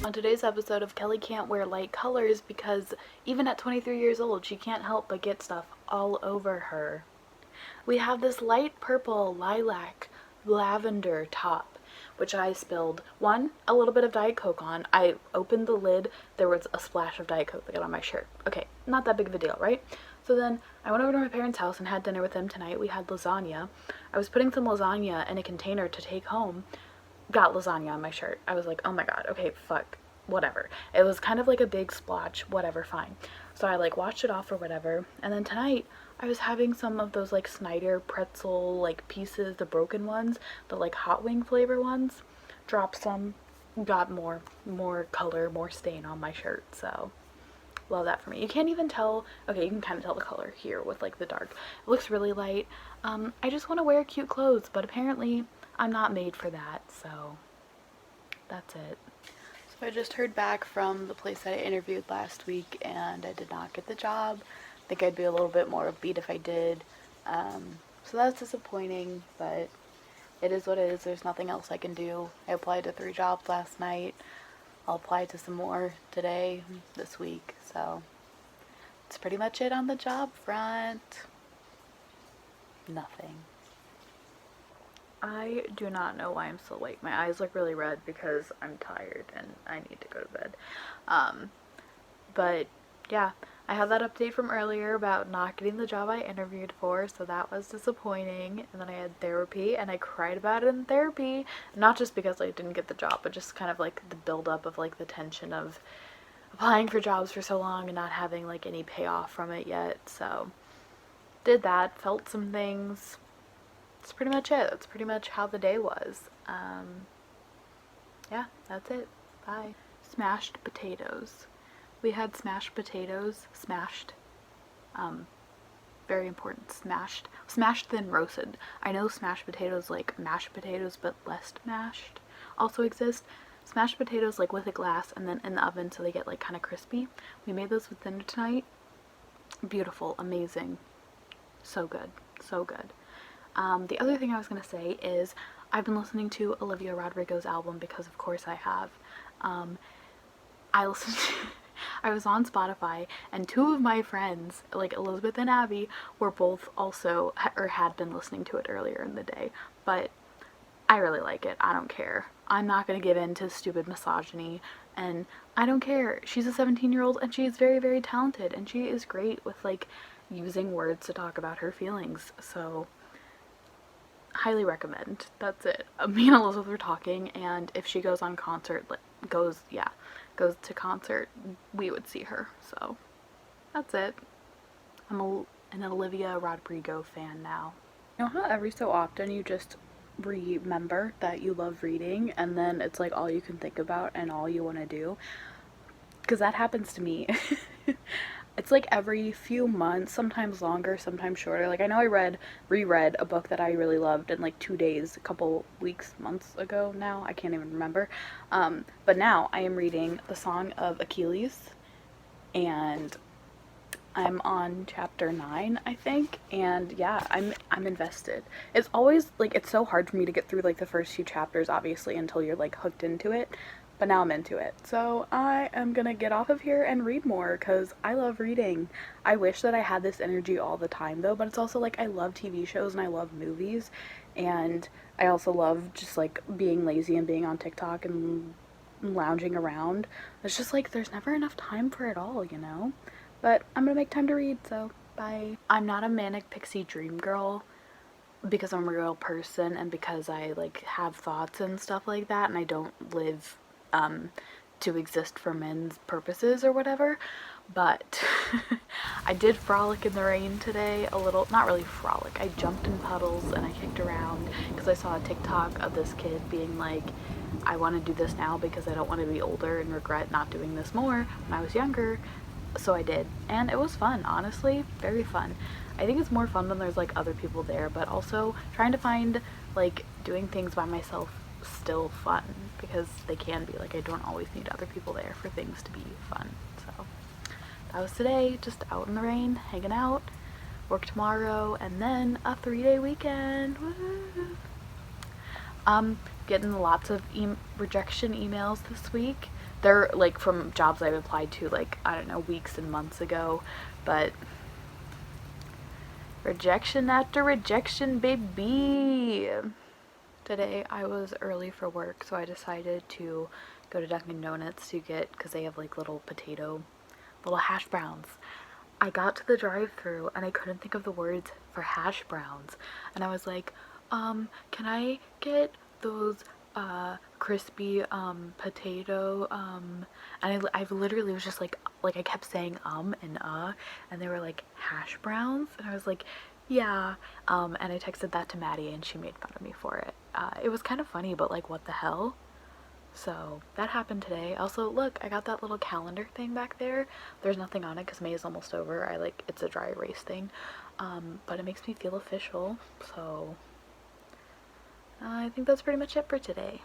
On today's episode of Kelly Can't Wear Light Colors because even at 23 years old, she can't help but get stuff all over her. We have this light purple lilac lavender top, which I spilled a little bit of Diet Coke on. I opened the lid, there was a splash of Diet Coke that got on my shirt. Okay, not that big of a deal, right? So then I went over to my parents' house and had dinner with them tonight. We had lasagna. I was putting some lasagna in a container to take home. Got lasagna on my shirt. I was like, oh my god, okay, fuck, whatever. It was kind of like a big splotch, whatever, fine. So I like washed it off or whatever. And then tonight I was having some of those like Snyder pretzel like pieces, the broken ones, the like hot wing flavor ones. Dropped some, got more color, more stain on my shirt. So love that for me. You can't even tell, okay, you can kind of tell the color here with like the dark. It looks really light. I just want to wear cute clothes, but apparently I'm not made for that, so that's it. So I just heard back from the place that I interviewed last week, and I did not get the job. I think I'd be a little bit more upbeat if I did. So that's disappointing, but it is what it is. There's nothing else I can do. I applied to 3 jobs last night. I'll apply to some more today, this week, so that's pretty much it on the job front. Nothing. I do not know why I'm still awake. My eyes look really red because I'm tired and I need to go to bed. But yeah, I had that update from earlier about not getting the job I interviewed for, so that was disappointing. And then I had therapy and I cried about it in therapy. Not just because I didn't get the job, but just kind of like the buildup of like the tension of applying for jobs for so long and not having like any payoff from it yet. So did that, felt some things. That's pretty much it. That's pretty much how the day was. Yeah, that's it. Bye. Smashed potatoes. We had smashed potatoes. Smashed. Very important. Smashed. Smashed then roasted. I know smashed potatoes like mashed potatoes, but less mashed also exist. Smashed potatoes like with a glass and then in the oven so they get like kind of crispy. We made those with dinner tonight. Beautiful. Amazing. So good. So good. The other thing I was going to say is I've been listening to Olivia Rodrigo's album because of course I have. I listened to, I was on Spotify and 2 of my friends, like Elizabeth and Abby, were both also, or had been listening to it earlier in the day, but I really like it. I don't care. I'm not going to give in to stupid misogyny, and I don't care. She's a 17-year-old and she is very, very talented, and she is great with like using words to talk about her feelings, so highly recommend. That's it. Me and Elizabeth were talking, and if she goes on concert, goes to concert, we would see her. So that's it. I'm an Olivia Rodrigo fan now. You know how every so often you just remember that you love reading and then it's like all you can think about and all you want to do? Because that happens to me. It's like every few months, sometimes longer, sometimes shorter. Like I know I reread a book that I really loved in like 2 days, a couple weeks, months ago now. I can't even remember. But now I am reading The Song of Achilles, and I'm on chapter 9, I think, and yeah, I'm invested. It's always like it's so hard for me to get through like the first few chapters, obviously, until you're like hooked into it. But now I'm into it. So I am gonna get off of here and read more because I love reading. I wish that I had this energy all the time though, but it's also like I love TV shows and I love movies, and I also love just like being lazy and being on TikTok and lounging around. It's just like there's never enough time for it all, you know? But I'm gonna make time to read, so bye. I'm not a manic pixie dream girl because I'm a real person and because I like have thoughts and stuff like that, and I don't live to exist for men's purposes or whatever, but I did frolic in the rain today a little. Not really frolic, I jumped in puddles and I kicked around because I saw a TikTok of this kid being like, I want to do this now because I don't want to be older and regret not doing this more when I was younger. So I did, and it was fun, honestly, very fun. I think it's more fun when there's like other people there, but also trying to find like doing things by myself still fun, because they can be like, I don't always need other people there for things to be fun. So that was today, just out in the rain, hanging out, work tomorrow, and then a 3-day weekend. Woo! Getting lots of rejection emails this week They're like from jobs I've applied to like, I don't know, weeks and months ago, but rejection after rejection, baby. Today I was early for work, so I decided to go to Dunkin' Donuts to get, because they have like little hash browns. I got to the drive-thru and I couldn't think of the words for hash browns, and I was like, can I get those crispy potato and I literally was just like I kept saying and they were like hash browns, and I was like, yeah, and I texted that to Maddie and she made fun of me for it. It was kind of funny, but like, what the hell? So that happened today. Also, look, I got that little calendar thing back there. There's nothing on it because May is almost over. It's a dry erase thing, but it makes me feel official. So I think that's pretty much it for today.